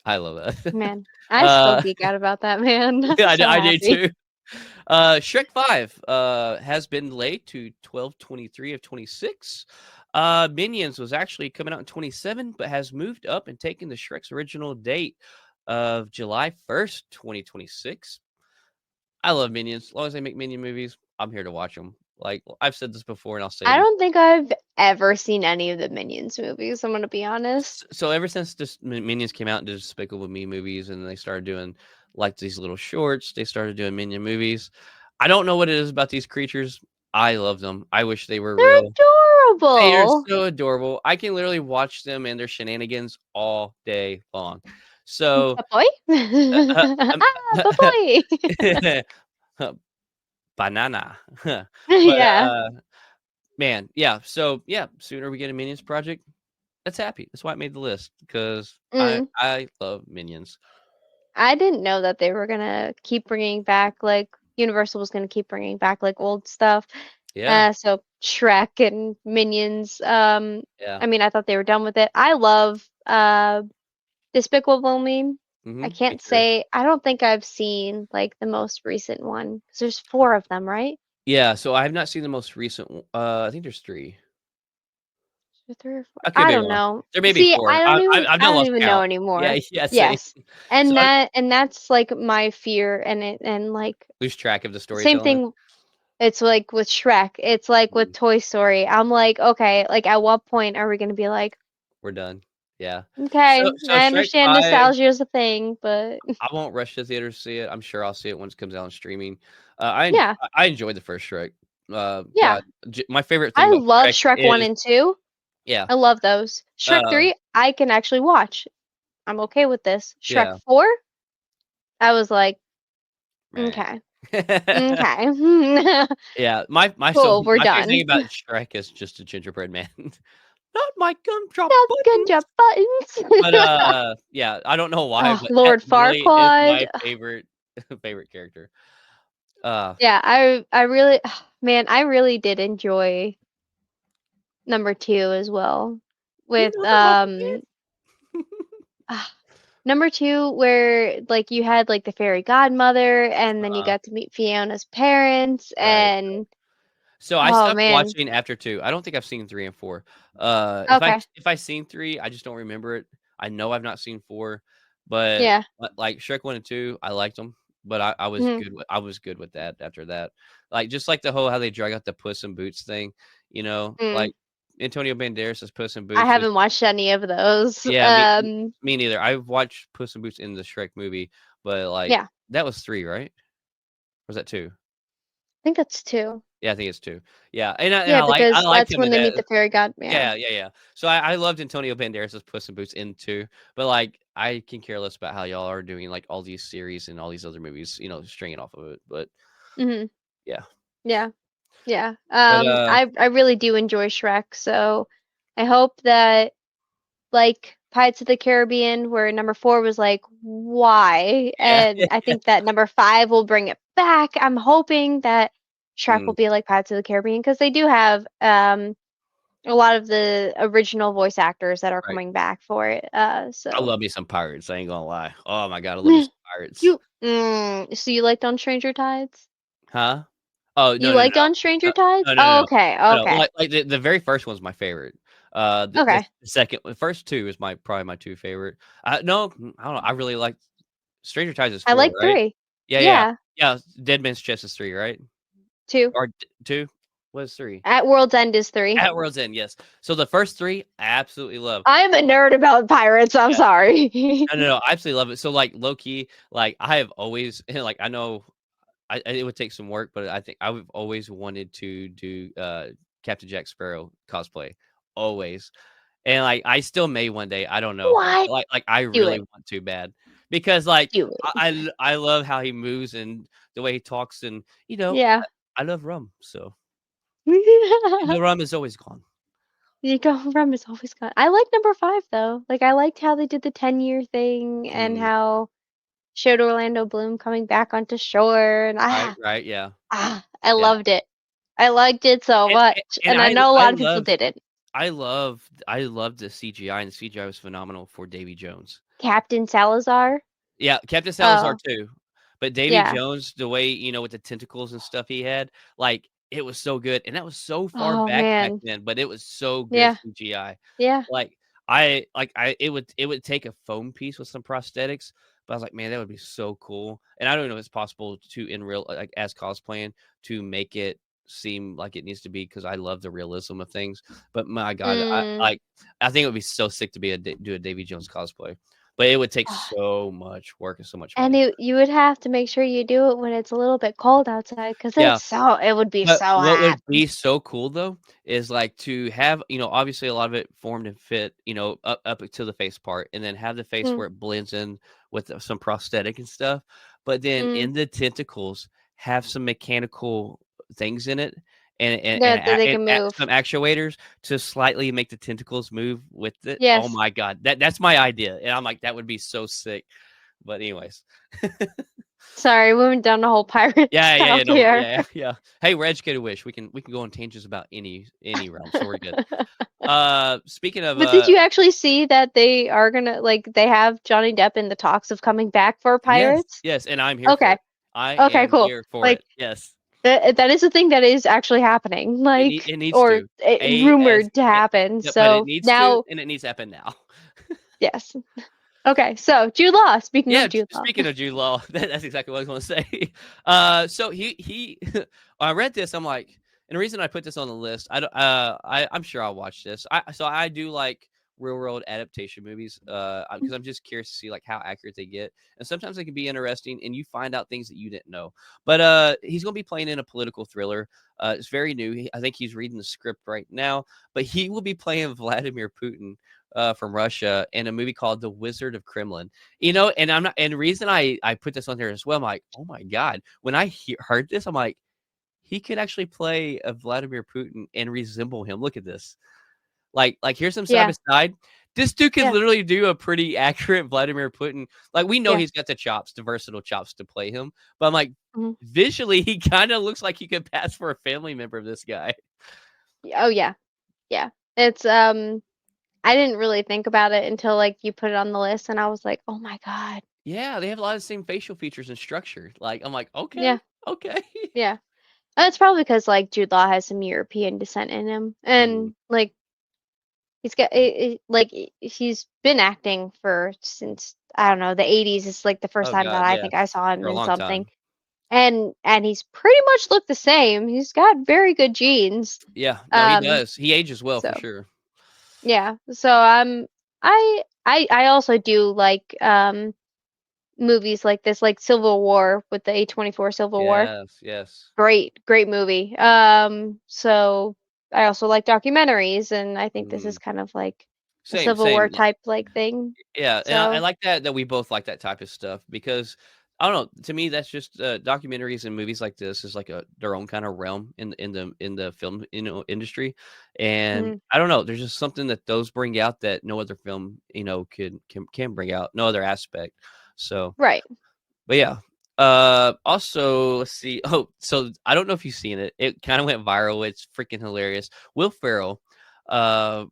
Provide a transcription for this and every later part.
I love that. Man, I still uh, geek out about that, man. I'm yeah, so I do happy. too. Shrek 5 has been delayed to 12/23 of 26. Minions was actually coming out in 27, but has moved up and taken the Shrek's original date of July 1st, 2026. I love Minions. As long as they make Minion movies, I'm here to watch them. Like I've said this before, and I'll say I it again. don't think I've ever seen any of the Minions movies. I'm gonna be honest. So ever since this Minions came out and did Despicable Me movies, and they started doing like these little shorts, they started doing Minion movies. I don't know what it is about these creatures. I love them. I wish they were They're real. They are adorable. so adorable. I can literally watch them and their shenanigans all day long. So, Papoy? um, Ah, Papoy! banana. But Yeah. man, yeah. So yeah, sooner we get a Minions project, that's happy. That's why it made the list because I Mm. I love Minions. I didn't know that they were gonna keep bringing back like Universal was gonna keep bringing back like old stuff. Yeah, So Shrek and Minions. yeah. I mean, I thought they were done with it. I love Despicable Me. I Me can't too. say I don't think I've seen like the most recent one because there's four of them, right? Yeah, so I have not seen the most recent I think there's 3. Two, three or four. I could I be don't wrong. know. There may be See, 4. I've I not don't lost even know count. Yeah, anymore. yeah, same. Yes. So I And that's like my fear and like lose track of the same storytelling. thing it's like with Shrek. It's like with Mhm. Toy Story. I'm like, okay, like at what point are we gonna be like, We're done. Yeah. okay, So I Shrek understand 5, nostalgia is a thing, but I won't rush to theater to see it. I'm sure I'll see it once it comes out on streaming. yeah, I enjoyed the first Shrek. yeah. God, my favorite thing I about love Shrek Shrek 1 is and 2. yeah, I love those. Shrek uh, 3, I can actually watch. I'm okay with this. Shrek yeah, 4, I was like, man. okay. Okay. Yeah, Cool, we're my favorite thing done. about Shrek is just a gingerbread man. Not my gumdrop That's buttons. Gunja But, Buttons. yeah, I don't know why, Oh, but that Lord literally is Farquaad. my favorite favorite character. Uh, Yeah, I really man, I really did enjoy number 2 as well. "You With know the Muppet Man?" ah, number 2 where like you had like the fairy godmother and then you Uh, got to meet Fiona's parents right. and So I oh stopped man. watching after 2. I don't think I've seen 3 and 4. Okay. If I seen 3, I just don't remember it. I know I've not seen 4, but, Yeah. like, Shrek 1 and 2, I liked them, but Mhm. I was good with that after that. Like, just like the whole how they drag out the Puss in Boots thing, Mm. like, Antonio Banderas' Puss in I Boots is haven't watched any of those. yeah, me neither. I've watched Puss in Boots in the Shrek movie, but, like, Yeah. that was 3, right? Or was that 2? I think that's 2. Yeah, I think it's 2. Yeah, and Yeah, I because liked that's him when in they that. meet the fairy god. Yeah. Yeah, yeah, yeah. So I loved Antonio Banderas' Puss in Boots in 2, but, like, I can care less about how y'all are doing, like, all these series and all these other movies, stringing off of it, but Mhm. yeah. Yeah. Yeah. But, I really do enjoy Shrek, so I hope that like Pirates of the Caribbean, where number 4 was like, why? yeah. And I think that number 5 will bring it back. I'm hoping that Shrek will Mm, be like Pirates of the Caribbean because they do have a lot of the original voice actors that are right. coming back for it. I So love me some pirates, I ain't gonna lie. Oh my god, I love me some pirates. so you liked On Stranger Tides? Huh? Oh, no, You no, liked no. On Stranger No, Tides? no, no, no, Oh, no. okay, No, no, okay, the very first one's my favorite. okay. The first 2 is probably my 2 favorite. No, I don't know, I really like Stranger Tides is I 4, like right? 3. Yeah, yeah. Yeah, Yeah, Dead Man's Chest is 3, right? 2. Or 2? What is 3? At World's End is 3. At World's End, yes. So the first 3, I absolutely love. I'm a nerd about pirates. I'm Yeah. sorry. No, no, no, I absolutely love it. So, like, low key, like, I have always like, I know it would take some work, but I think I've always wanted to do, Captain Jack Sparrow cosplay, always. And, like, I still may one day, I don't know. What? Like, I Do really it. want to bad because, like, Do it. I love how he moves and the way he talks and, Yeah. I love rum, so and You the rum is always gone. go from is always gone. I like number 5 though. Like I liked how they did the 10-year thing and Mm, how showed Orlando Bloom coming back onto shore and right, right, yeah, I yeah. loved it. I liked it so And much. and And I know a I lot of people love didn't. I love the CGI, and the CGI was phenomenal for Davy Jones. Captain Salazar. Yeah, Captain Salazar Oh, too. But Davy yeah. Jones, the way, with the tentacles and stuff he had, like, it was so good, and that was so far Oh back man. then, but it was so good Yeah. CGI. Yeah. Like, it would take a foam piece with some prosthetics, but I was like, "Man, that would be so cool." And I don't know if it's possible to in real like, as cosplaying, to make it seem like it needs to be because I love the realism of things, but my god, Mm. I think it would be so sick to be do a Davy Jones cosplay. But it would take so much work and so much And money. you would have to make sure you do it when it's a little bit cold outside, because Yeah, it would be but so what hot. would be so cool though is like to have, obviously a lot of it formed and fit, up to the face part, and then have the face Mm, where it blends in with some prosthetic and stuff. But then mm. in the tentacles, have some mechanical things in it That they can some move. actuators to slightly make the tentacles move with it. Oh Yes. my god, that's my idea, and I'm like that would be so sick. But anyways. Sorry, we went down the whole pirate Yeah, route no, here. yeah. Hey, we're educated wish. We can go on tangents about any realm, so we're good. Speaking of, But did you actually see that they are gonna like they have Johnny Depp in the talks of coming back for yes, Pirates? yes, and I'm here for Okay. it. I Okay, am cool. here for Like it. Yes. that is a thing that is actually happening. Like It needs or to. rumored to It happen. yeah, but it So needs to, now, and it needs to happen now. yes. Okay, so Jude Law. Speaking Yeah, of Jude Law. speaking of Jude Law, that's exactly what I was gonna say. So he I read this, I'm like, and the reason I put this on the list, I don't I'm sure I'll watch this. I do like real world adaptation movies, because I'm just curious to see like how accurate they get. And sometimes they can be interesting and you find out things that you didn't know. But he's gonna be playing in a political thriller. It's very new. I think he's reading the script right now, but he will be playing Vladimir Putin from Russia in a movie called The Wizard of Kremlin. And I'm not, and the reason I put this on there as well, I'm like, oh my god, when I heard this, I'm like, he could actually play a Vladimir Putin and resemble him. Look at this, like here's him side by Yeah. side. This dude could Yeah. literally do a pretty accurate Vladimir Putin. Like we know Yeah. he's got the chops, the versatile chops to play him, but I'm like, Mhm. visually, he kind of looks like he could pass for a family member of this guy. Oh yeah. Yeah. It's I didn't really think about it until like you put it on the list and I was like, "Oh my God." Yeah, they have a lot of the same facial features and structure. Like I'm like, okay, Yeah. okay. Yeah. And it's probably because like Jude Law has some European descent in him Mhm. and like he's been acting for since I don't know, the 80s is like the first Oh time that god, I yes, think I saw him for a in long something. time. And he's pretty much looked the same. He's got very good genes. Yeah, no, he Um does. He ages well for so sure. yeah. So I also do like movies like this, like Civil War with the A24 Civil War. Yes, yes. Great movie. So I also like documentaries, and I think this Mhm. is kind of like a Same, Civil War same. type like thing. Yeah, and I So like that we both like that type of stuff because I don't know. To me, that's just documentaries and movies like this is like their own kind of realm in the film industry, and mhm, I don't know. There's just something that those bring out that no other film can bring out, no other aspect. So, right. but yeah. Also, let's see. Oh, so I don't know if you've seen it. It kind of went viral. It's freaking hilarious. Will Ferrell, uh,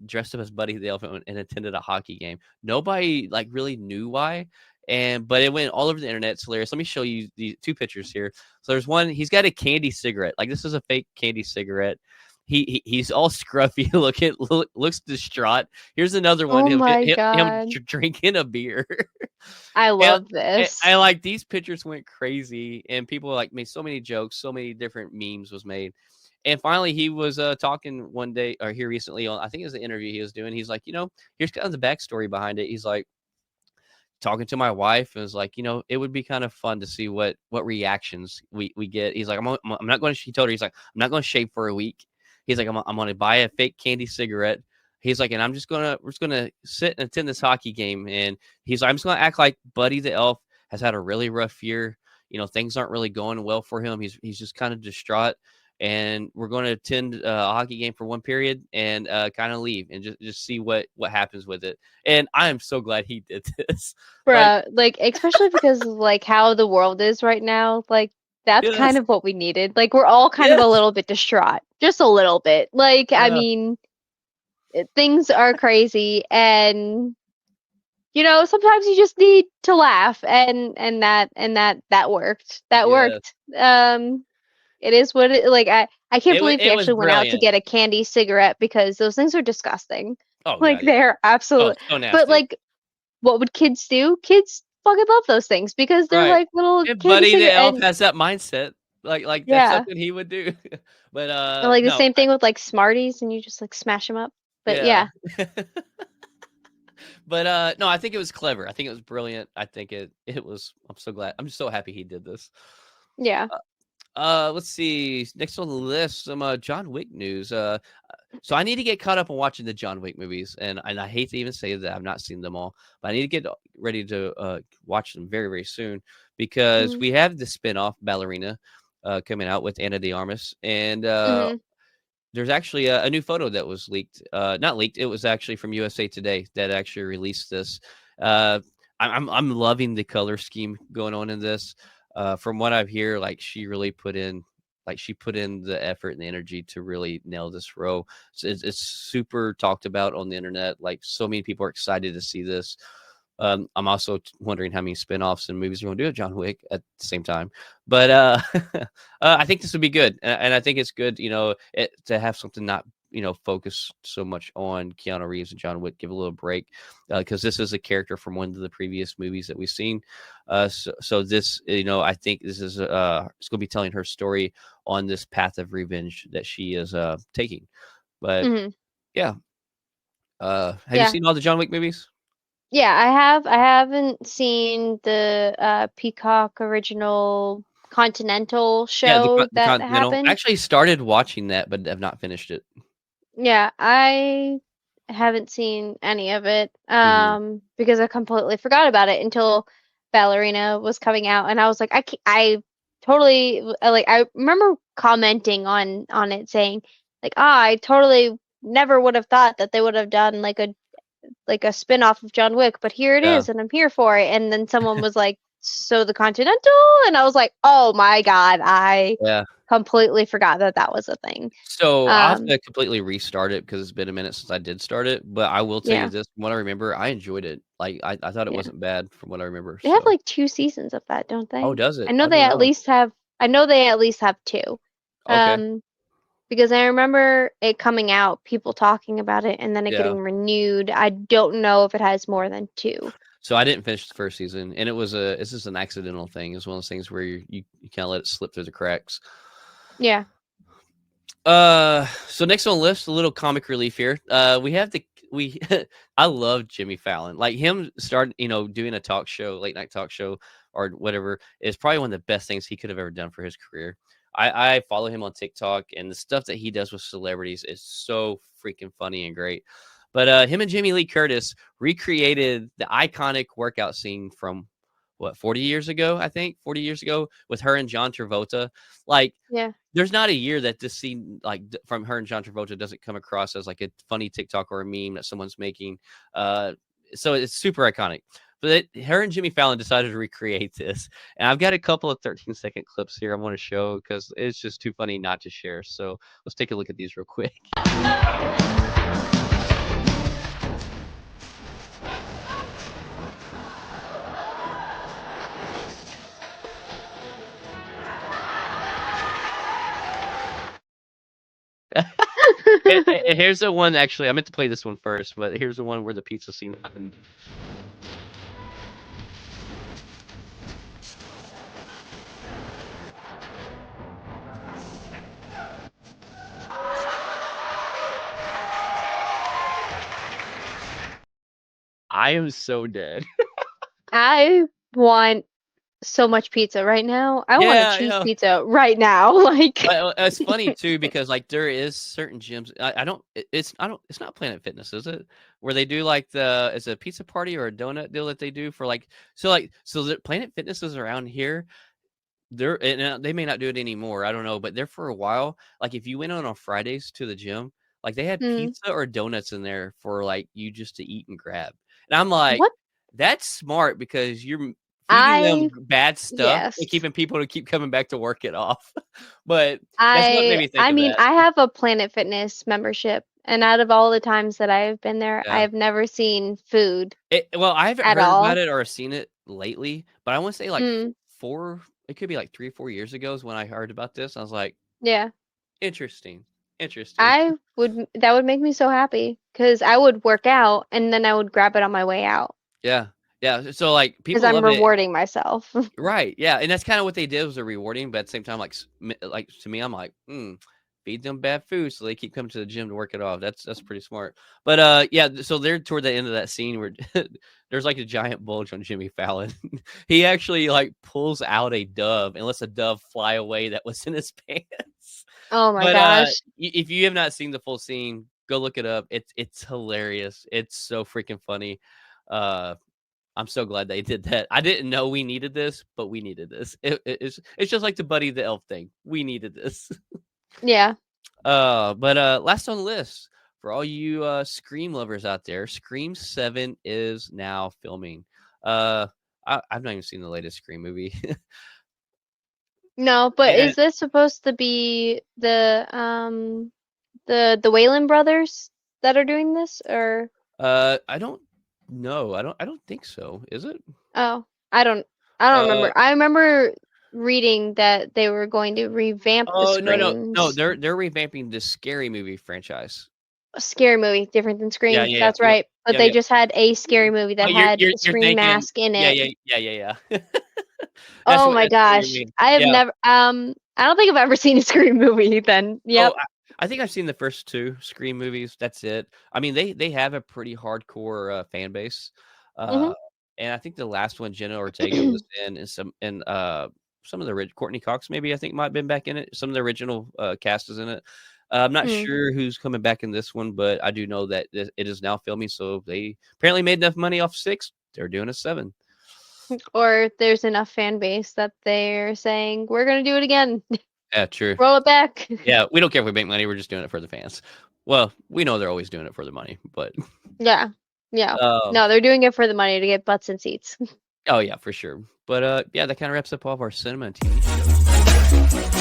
dressed up as Buddy the Elephant and attended a hockey game. Nobody like really knew why, but it went all over the internet. It's hilarious. Let me show you the two pictures here. So there's one. He's got a candy cigarette. Like this is a fake candy cigarette. He's all scruffy looking, looks distraught. Here's another one. Oh my Him God. drinking a beer. I And love I this. like these pictures went crazy, and people like made so many jokes, so many different memes was made. And finally, he was talking one day or here recently on, I think it was the interview he was doing. He's like, here's kind of the backstory behind it. He's like talking to my wife and was like, it would be kind of fun to see what reactions we get. He's like, I'm not going to. He told her, he's like, I'm not going to shave for a week. He's like, I'm going to buy a fake candy cigarette. He's like, and we're just gonna sit and attend this hockey game. And he's like, I'm just gonna act like Buddy the Elf has had a really rough year. Things aren't really going well for him. He's just kind of distraught. And we're going to attend a hockey game for one period and kind of leave and just see what happens with it. And I am so glad he did this. Like, Bruh, like especially because of like how the world is right now, like that's kind yes, of what we needed. Like we're all kind of a yes, little bit distraught. Just a little bit. Like I yeah, mean, things are crazy and sometimes you just need to laugh, and that worked. That Yeah. worked. It is what it like. I can't believe he It was actually went out to brilliant. get a candy cigarette because those things are disgusting. Oh Like god, yeah. they're Oh, absolute. so But nasty. like, what would kids do? Kids fucking love those things because they're Right. like little And candy Buddy the cigarette. Elf And has that mindset. Like that's yeah, something he would do. But, and like the no, same thing with like Smarties, and you just like smash them up. But yeah. yeah, But, no, I think it was clever. I think it was brilliant. I think it was I'm so glad. I'm just so happy he did this. yeah. Let's see. Next on the list, some, John Wick news. So I need to get caught up on watching the John Wick movies, and I hate to even say that I've not seen them all, but I need to get ready to, watch them very, very soon because Mhm. we have the spinoff Ballerina, coming out with Anna de Armas, and, Mhm. there's actually a new photo that was leaked. Not leaked. It was actually from USA Today that actually released this. Uh, I'm loving the color scheme going on in this. From what I've hear, like she put in the effort and the energy to really nail this role. So it's super talked about on the internet. Like so many people are excited to see this. I'm also wondering how many spinoffs and movies are going to do with John Wick at the same time. But I think this would be good, and I think it's good, to have something not focus so much on Keanu Reeves and John Wick. Give a little break because this is a character from one of the previous movies that we've seen. So this, I think this is it's going to be telling her story on this path of revenge that she is taking. But Mhm. yeah, have you Yeah. seen all the John Wick movies? Yeah, I have. I haven't seen the Peacock original Continental Yeah, show the that Continental. I happened. actually started watching that, but have not finished it. Yeah, I haven't seen any of it Mhm. because I completely forgot about it until Ballerina was coming out, and I was like, I totally like I remember commenting on it saying like, I totally never would have thought that they would have done like a spin-off of John Wick, but here it Yeah, is, and I'm here for it. And then someone was like, "So the Continental?" And I was like, "Oh my God, I yeah. completely forgot that that was a thing." So I'll have Um, to completely restart it because it's been a minute since I did start it. But I will tell you yeah, this: from what I remember, I enjoyed it. Like I thought it yeah. wasn't bad from what I remember. They have So, like two seasons of that, don't oh, they? does I it? know I they don't at know. least have. I know they at least have two. Okay, Um, because I remember it coming out, people talking about it, and then it yeah. getting renewed. I don't know if it has more than two. So I didn't finish the first season, and this is an accidental thing. It's one of those things where you kind of let it slip through the cracks. Yeah. So next on the list, a little comic relief here. We have we I love Jimmy Fallon. Like him starting, doing a talk show, late night talk show or whatever is probably one of the best things he could have ever done for his career. I follow him on TikTok and the stuff that he does with celebrities is so freaking funny and great. But him and Jimmy Lee Curtis recreated the iconic workout scene from what 40 years ago, I think 40 years ago with her and John Travolta. Like Yeah. there's not a year that this scene, like from her and John Travolta, doesn't come across as like a funny TikTok or a meme that someone's making. Uh, so it's super iconic. But her and Jimmy Fallon decided to recreate this, and I've got a couple of 13-second clips here I want to show because it's just too funny not to share. So let's take a look at these real quick. Here's the one. Actually, I meant to play this one first, but here's the one where the pizza scene happened. I am so dead. I want so much pizza right now. I want a Yeah, cheese pizza right now. Like, Well, it's funny too because like there is certain gyms. I don't. It's I don't. It's not Planet Fitness, is it? Where they do like is it a pizza party or a donut deal that they do for so the Planet Fitness is around here. They may not do it anymore. I don't know, but there for a while. Like if you went on Fridays to the gym, like they had hmm, pizza or donuts in there for like you just to eat and grab. And I'm like, what? that's smart because you're feeding them I, bad stuff and yes. keeping people to keep coming back to work it off. But that's what made I me think I of mean, that. I have a Planet Fitness membership, And out of all the times that I have been there, I Yeah. have never seen food Well, I haven't at heard about all. it or seen it lately, but I want to say like Mm, 4. It could be like 3 or 4 years ago is when I heard about this. I was like, yeah. interesting, interesting. That would make me so happy because I would work out and then I would grab it on my way out Yeah, yeah. So like because people I'm loved it. rewarding myself. Right. Yeah, and that's kind of what they did was they're rewarding, but at the same time, like to me, I'm like, feed them bad food so they keep coming to the gym to work it off. That's pretty smart. But yeah, so they're toward the end of that scene where there's like a giant bulge on Jimmy Fallon. He actually like pulls out a dove and lets a dove fly away that was in his pants. Oh my But gosh. if you have not seen the full scene, go look it up. It's hilarious. It's so freaking funny. Uh I'm so glad they did that. I didn't know we needed this, but we needed this. It's just like the Buddy the Elf thing. We needed this. Yeah. But last on the list for all you Scream lovers out there, Scream 7 is now filming. Uh, I've not even seen the latest Scream movie. No, but And is this supposed to be the Wayland brothers that are doing this or I don't know. I don't think so. Is it? oh, I don't I don't Uh remember. I remember reading that they were going to revamp the oh, no. Screams. They're revamping the Scary Movie franchise. A scary movie, different than Yeah, Scream. yeah, yeah. That's Yep. right. But Yep, they yep. just had a scary movie Oh, that you're had you're a you're Scream thinking mask in yeah, it. yeah, yeah, yeah, yeah. Oh my That's what you gosh. mean. I have Yeah. never I don't think I've ever seen a Scream movie then. Oh, Yep. I think I've seen the first 2 Scream movies, that's it. I mean, they have a pretty hardcore, fan base, uh, Mhm. and I think the last one, Jenna Ortega was in, and some of the Courtney Cox maybe I think might have been back in it. Some of the original, cast is in it. I'm not Mm. sure who's coming back in this one, but I do know that it is now filming, so they apparently made enough money off 6, they're doing a 7. Or there's enough fan base that they're saying, we're gonna do it again. Yeah, true. Roll it back. Yeah, we don't care if we make money, we're just doing it for the fans. Well, we know they're always doing it for the money, but, Yeah. Yeah. um No, they're doing it for the money to get butts and seats. oh, yeah, for sure. But, yeah, that kinda wraps up all of our cinema and TV shows.